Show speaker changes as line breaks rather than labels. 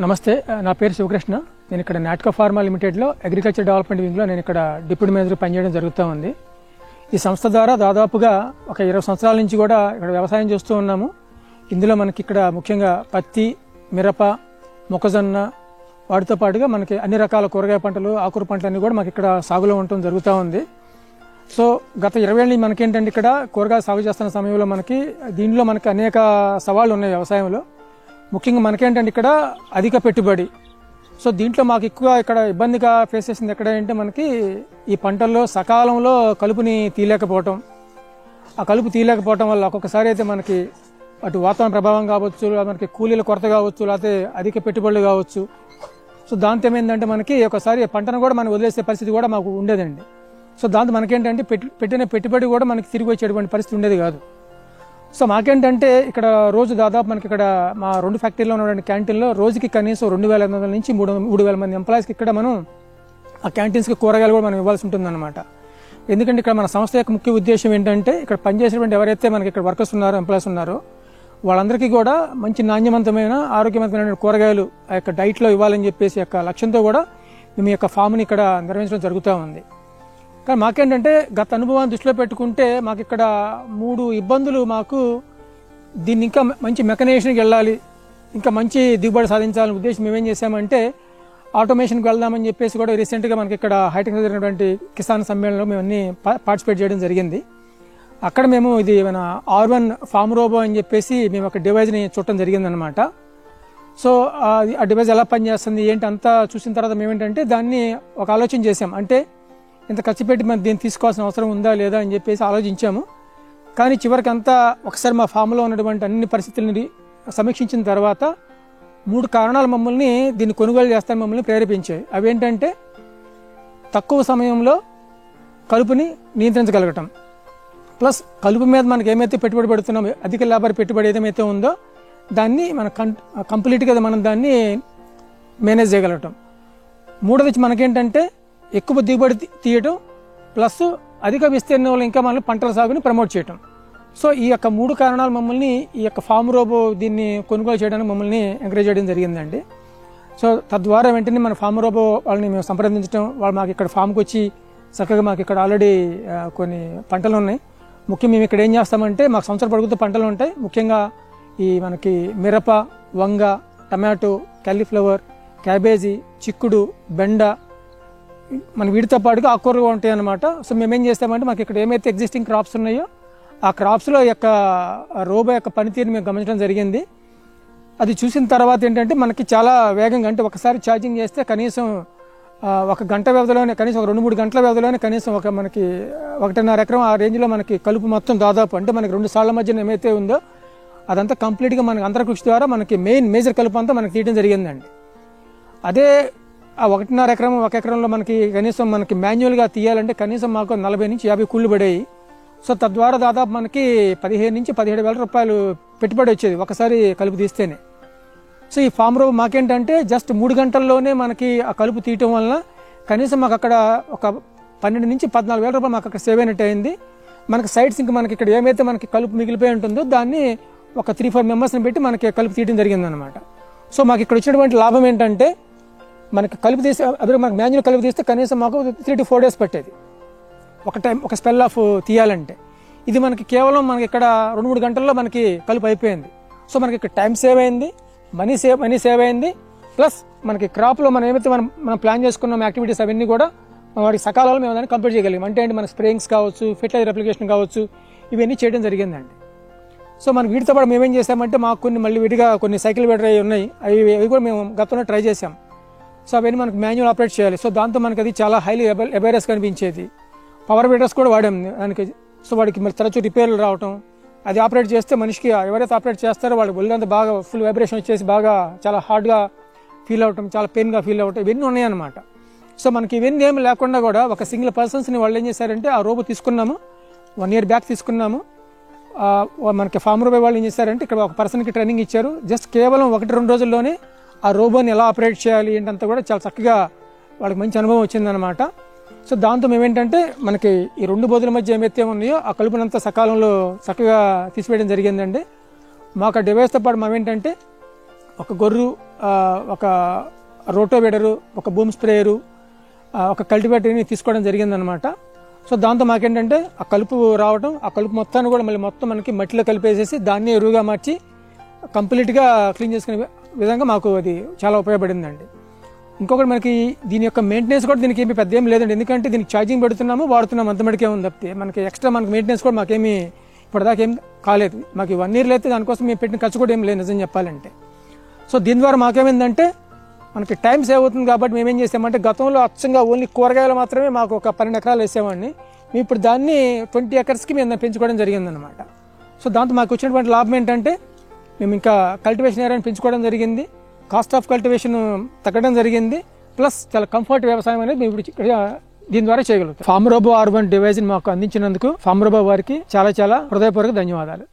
నమస్తే, నా పేరు శివకృష్ణ. నేను ఇక్కడ నాటక ఫార్మా లిమిటెడ్లో అగ్రికల్చర్ డెవలప్మెంట్ వింగ్లో నేను ఇక్కడ డిప్యూటీ మేనేజర్ పనిచేయడం జరుగుతూ ఉంది. ఈ సంస్థ ద్వారా దాదాపుగా ఒక 20 సంవత్సరాల నుంచి కూడా ఇక్కడ వ్యవసాయం చేస్తూ ఉన్నాము. ఇందులో మనకి ఇక్కడ ముఖ్యంగా పత్తి, మిరప, మొక్కజొన్న, వాటితో పాటుగా మనకి అన్ని రకాల కూరగాయ పంటలు, ఆకుకూర పంటలన్నీ కూడా మనకి ఇక్కడ సాగులో ఉండటం జరుగుతూ ఉంది. సో గత 20 ఏళ్ళు మనకేంటంటే ఇక్కడ కూరగాయ సాగు చేస్తున్న సమయంలో దీనిలో మనకి అనేక సవాళ్ళు ఉన్నాయి వ్యవసాయంలో. ముఖ్యంగా మనకేంటంటే ఇక్కడ అధిక పెట్టుబడి. సో దీంట్లో మాకు ఎక్కువ ఇక్కడ ఇబ్బందిగా ఫేస్ చేసింది ఎక్కడ అంటే మనకి ఈ పంటల్లో సకాలంలో కలుపుని తీయలేకపోవటం. ఆ కలుపు తీయలేకపోవటం వల్ల ఒక్కొక్కసారి అయితే మనకి అటు వాతావరణ ప్రభావం కావచ్చు, మనకి కూలీల కొరత కావచ్చు, లేకపోతే అధిక పెట్టుబడులు కావచ్చు. సో దాంతో ఏమైందంటే మనకి ఒకసారి పంటను కూడా మనం వదిలేసే పరిస్థితి కూడా మాకు ఉండేదండి. సో దాంతో మనకేంటంటే పెట్టిన పెట్టుబడి కూడా మనకి తిరిగి వచ్చేటువంటి పరిస్థితి ఉండేది కాదు. సో మాకేంటంటే ఇక్కడ రోజు దాదాపు మనకి ఇక్కడ మా 2 ఫ్యాక్టరీలో ఉన్నటువంటి క్యాంటీన్లో రోజుకి కనీసం 2,500 నుంచి 3,000 మంది ఎంప్లాయీస్కి ఇక్కడ మనం ఆ క్యాంటీన్స్కి కూరగాయలు కూడా మనం ఇవ్వాల్సి ఉంటుందన్నమాట. ఎందుకంటే ఇక్కడ మన సంస్థ యొక్క ముఖ్య ఉద్దేశం ఏంటంటే ఇక్కడ పనిచేసేటువంటి ఎవరైతే మనకి ఇక్కడ వర్కర్స్ ఉన్నారో, ఎంప్లాయీస్ ఉన్నారో వాళ్ళందరికీ కూడా మంచి నాణ్యవంతమైన, ఆరోగ్యవంతమైన కూరగాయలు ఆ యొక్క డైట్లో ఇవ్వాలని చెప్పేసి యొక్క లక్ష్యంతో కూడా మేము ఈ యొక్క ఫామ్ని ఇక్కడ నిర్వహించడం జరుగుతూ ఉంది. కానీ మాకేంటంటే గత అనుభవాన్ని దృష్టిలో పెట్టుకుంటే మాకు ఇక్కడ 3 ఇబ్బందులు. మాకు దీన్ని ఇంకా మంచి మెకనైజేషన్కి వెళ్ళాలి, ఇంకా మంచి దిగుబడి సాధించాలనే ఉద్దేశం మేమేం చేశామంటే ఆటోమేషన్కి వెళ్దామని చెప్పేసి కూడా రీసెంట్గా మనకి ఇక్కడ హైటెక్ జరిగినటువంటి కిసాన్ సమ్మేళనంలో మేము అన్ని పార్టిసిపేట్ చేయడం జరిగింది. అక్కడ మేము ఇది మన R1 ఫామ్ రోబో అని చెప్పేసి మేము ఒక డివైజ్ని చూడటం జరిగిందనమాట. సో ఆ డివైజ్ ఎలా పనిచేస్తుంది ఏంటి అంతా చూసిన తర్వాత మేమేంటంటే దాన్ని ఒక ఆలోచన చేసాం. అంటే ఇంత ఖర్చు పెట్టి మనం దీన్ని తీసుకోవాల్సిన అవసరం ఉందా లేదా అని చెప్పేసి ఆలోచించాము. కానీ చివరికి అంతా ఒకసారి మా ఫామ్లో ఉన్నటువంటి అన్ని పరిస్థితులని సమీక్షించిన తర్వాత 3 కారణాలు మమ్మల్ని దీన్ని కొనుగోలు చేస్తాను మమ్మల్ని ప్రేరేపించాయి. అవేంటంటే తక్కువ సమయంలో కలుపుని నియంత్రించగలగటం, ప్లస్ కలుపు మీద మనకి ఏమైతే పెట్టుబడి పెడుతున్నామో అధిక లాభారి పెట్టుబడి ఏదైతే ఉందో దాన్ని మన కంప్లీట్గా మనం దాన్ని మేనేజ్ చేయగలగటం. మూడోది మనకేంటంటే ఎక్కువ దిగుబడి తీయటం, ప్లస్ అధిక విస్తీర్ణంలో ఇంకా మనం పంటల సాగుని ప్రమోట్ చేయటం. సో ఈ యొక్క 3 కారణాలు మమ్మల్ని ఈ యొక్క ఫామ్ రోబో దీన్ని కొనుగోలు చేయడానికి మమ్మల్ని ఎంకరేజ్ చేయడం జరిగిందండి. సో తద్వారా వెంటనే మన ఫామ్ రోబో వాళ్ళని మేము సంప్రదించడం, వాళ్ళు మాకు ఇక్కడ ఫామ్కి వచ్చి చక్కగా మాకు ఇక్కడ ఆల్రెడీ కొన్ని పంటలు ఉన్నాయి. ముఖ్యంగా మేము ఇక్కడ ఏం చేస్తామంటే మాకు సంవత్సరం పొడుగుతూ పంటలు ఉంటాయి. ముఖ్యంగా ఈ మనకి మిరప, వంగ, టమాటో, క్యాలీఫ్లవర్, క్యాబేజీ, చిక్కుడు, బెండ, మన వీటితో పాటుగా ఆకుకూరలు ఉంటాయి అన్నమాట. సో మేమేం చేస్తామంటే మాకు ఇక్కడ ఏమైతే ఎగ్జిస్టింగ్ క్రాప్స్ ఉన్నాయో ఆ క్రాప్స్లో యొక్క రోబో యొక్క పనితీరుని మేము గమనించడం జరిగింది. అది చూసిన తర్వాత ఏంటంటే మనకి చాలా వేగంగా, అంటే ఒకసారి ఛార్జింగ్ చేస్తే కనీసం 1 గంట వ్యవధిలోనే, కనీసం 2-3 గంటల వ్యవధిలోనే కనీసం మనకి 1.5 ఎకరం ఆ రేంజ్లో మనకి కలుపు మొత్తం దాదాపు అంటే మనకి 2 సార్ల మధ్యన ఏమైతే ఉందో అదంతా కంప్లీట్గా మనకి అంతర్కృషి ద్వారా మనకి మేజర్ కలుపు అంతా మనకి తీయడం జరిగిందండి. అదే ఆ 1.5 ఎకరం 1 ఎకరంలో మనకి కనీసం మనకి మాన్యువల్గా తీయాలంటే కనీసం మాకు 40 నుంచి 50 కూళ్ళు పడేవి. సో తద్వారా దాదాపు మనకి 15 నుంచి 17 వేల రూపాయలు పెట్టుబడి వచ్చేది ఒకసారి కలుపు తీస్తేనే. సో ఈ ఫామ్ రోబో మాకేంటంటే జస్ట్ 3 గంటల్లోనే మనకి ఆ కలుపు తీయటం వలన కనీసం మాకు అక్కడ ఒక 12 నుంచి 14 వేల రూపాయలు మాకు అక్కడ సేవ్ అయినట్టు అయింది. మనకి సైడ్స్ ఇంకా మనకి ఇక్కడ ఏమైతే మనకి కలుపు మిగిలిపోయి ఉంటుందో దాన్ని ఒక 3-4 మెంబర్స్ని పెట్టి మనకి కలుపు తీయడం జరిగిందనమాట. సో మాకు ఇక్కడ వచ్చినటువంటి లాభం ఏంటంటే మనకి కలుపు తీస్తే అదే మనకి మాన్యువల్ కలుపు తీస్తే కనీసం మాకు 3 to 4 days పట్టేది ఒక స్పెల్ ఆఫ్ తీయాలంటే. ఇది మనకి కేవలం మనకి ఇక్కడ 2-3 గంటల్లో మనకి కలుపు అయిపోయింది. సో మనకి ఇక్కడ టైం సేవ్ అయింది, మనీ సేవ్ అయింది, ప్లస్ మనకి క్రాప్లో మనం ఏమైతే మనం ప్లాన్ చేసుకున్నాం యాక్టివిటీస్ అవన్నీ కూడా వాటికి సకాలంలో మేము దాన్ని కంప్లీట్ చేయగలిగాం. అంటే మనకి స్ప్రేయింగ్స్ కావచ్చు, ఫెర్టిలైజర్ అప్లికేషన్ కావచ్చు, ఇవన్నీ చేయడం జరిగిందండి. సో మనం వీటితో పాటు మేమేం చేసామంటే మాకు మళ్ళీ విడిగా కొన్ని సైకిల్ బెటర్ అవి ఉన్నాయి, అవి కూడా మేము గతంలో ట్రై చేసాం. సో అవన్నీ మనకు మాన్యువల్ ఆపరేట్ చేయాలి. సో దాంతో మనకి అది చాలా హైలీ ఎబైరస్ కనిపించేది. పవర్ బీటర్స్ కూడా వాడాం దానికి. సో వాడికి మరి తరచూ రిపేర్లు రావటం, అది ఆపరేట్ చేస్తే మనిషికి ఎవరైతే ఆపరేట్ చేస్తారో వాళ్ళకి ఒళ్ళంతా బాగా ఫుల్ వైబ్రేషన్ వచ్చేసి బాగా చాలా హార్డ్గా ఫీల్ అవటం, చాలా పెయిన్గా ఫీల్ అవటం, ఇవన్నీ ఉన్నాయన్నమాట. సో మనకి ఇవన్నీ ఏమి లేకుండా కూడా ఒక సింగిల్ పర్సన్స్ని వాళ్ళు ఏం చేశారంటే ఆ రోబో తీసుకున్నాము, 1 year బ్యాక్ తీసుకున్నాము. మనకి ఫామ్ రోబో వాళ్ళు ఏం చేశారంటే ఇక్కడ ఒక పర్సన్కి ట్రైనింగ్ ఇచ్చారు. జస్ట్ కేవలం 1-2 రోజుల్లోనే ఆ రోబోని ఎలా ఆపరేట్ చేయాలి ఏంటంతా కూడా చాలా చక్కగా వాళ్ళకి మంచి అనుభవం వచ్చిందనమాట. సో దాంతో మేమేంటంటే మనకి ఈ 2 బోధుల మధ్య ఏమైతే ఉన్నాయో ఆ కలుపునంతా సకాలంలో చక్కగా తీసివేయడం జరిగిందండి. మాకు ఆ డివైస్తో పాటు మేమేంటంటే ఒక గొర్రు, ఒక రోటోవేటరు, ఒక బూమ్ స్ప్రేయరు, ఒక కల్టివేటర్ని తీసుకోవడం జరిగిందనమాట. సో దాంతో మాకేంటంటే ఆ కలుపు రావడం, ఆ కలుపు మొత్తాన్ని కూడా మళ్ళీ మొత్తం మనకి మట్టిలో కలిపేసేసి దాన్ని ఎరువుగా మార్చి కంప్లీట్గా క్లీన్ చేసుకునే విధంగా మాకు అది చాలా ఉపయోగపడిందండి. ఇంకొకటి మనకి దీని యొక్క మెయింటెనెన్స్ కూడా దీనికి ఏమి పెద్ద ఏమి లేదండి. ఎందుకంటే దీనికి ఛార్జింగ్ పెడుతున్నాము, వాడుతున్నాము, అంత మటుకే ఉంది తప్పితే మనకి ఎక్స్ట్రా మనకి మెయింటెనెన్స్ కూడా మాకేమీ ఇప్పటిదాకా ఏం కాలేదు. మాకు 1 year అయితే దానికోసం మేము పెట్టిన ఖర్చు కూడా ఏం లేదు నిజం చెప్పాలంటే. సో దీని ద్వారా మాకేమైందంటే మనకి టైం సేవ్ అవుతుంది. కాబట్టి మేమేం చేసామంటే గతంలో అచ్చంగా ఓన్లీ కూరగాయలు మాత్రమే మాకు ఒక 12 ఎకరాలు వేసేవాడిని. మేము ఇప్పుడు దాన్ని 20 acresకి మేము పెంచుకోవడం జరిగిందనమాట. సో దాంతో మాకు వచ్చినటువంటి లాభం ఏంటంటే మేము ఇంకా కల్టివేషన్ ఏరియాని పెంచుకోవడం జరిగింది, కాస్ట్ ఆఫ్ కల్టివేషన్ తగ్గడం జరిగింది, ప్లస్ చాలా కంఫర్ట్ వ్యవసాయం అనేది మేము ఇప్పుడు దీని ద్వారా చేయగలుగుతాం. ఫార్మ్ రోబో R1 డివైజ్ని మాకు అందించినందుకు ఫార్మ్ రోబో వారికి చాలా చాలా హృదయపూర్వక ధన్యవాదాలు.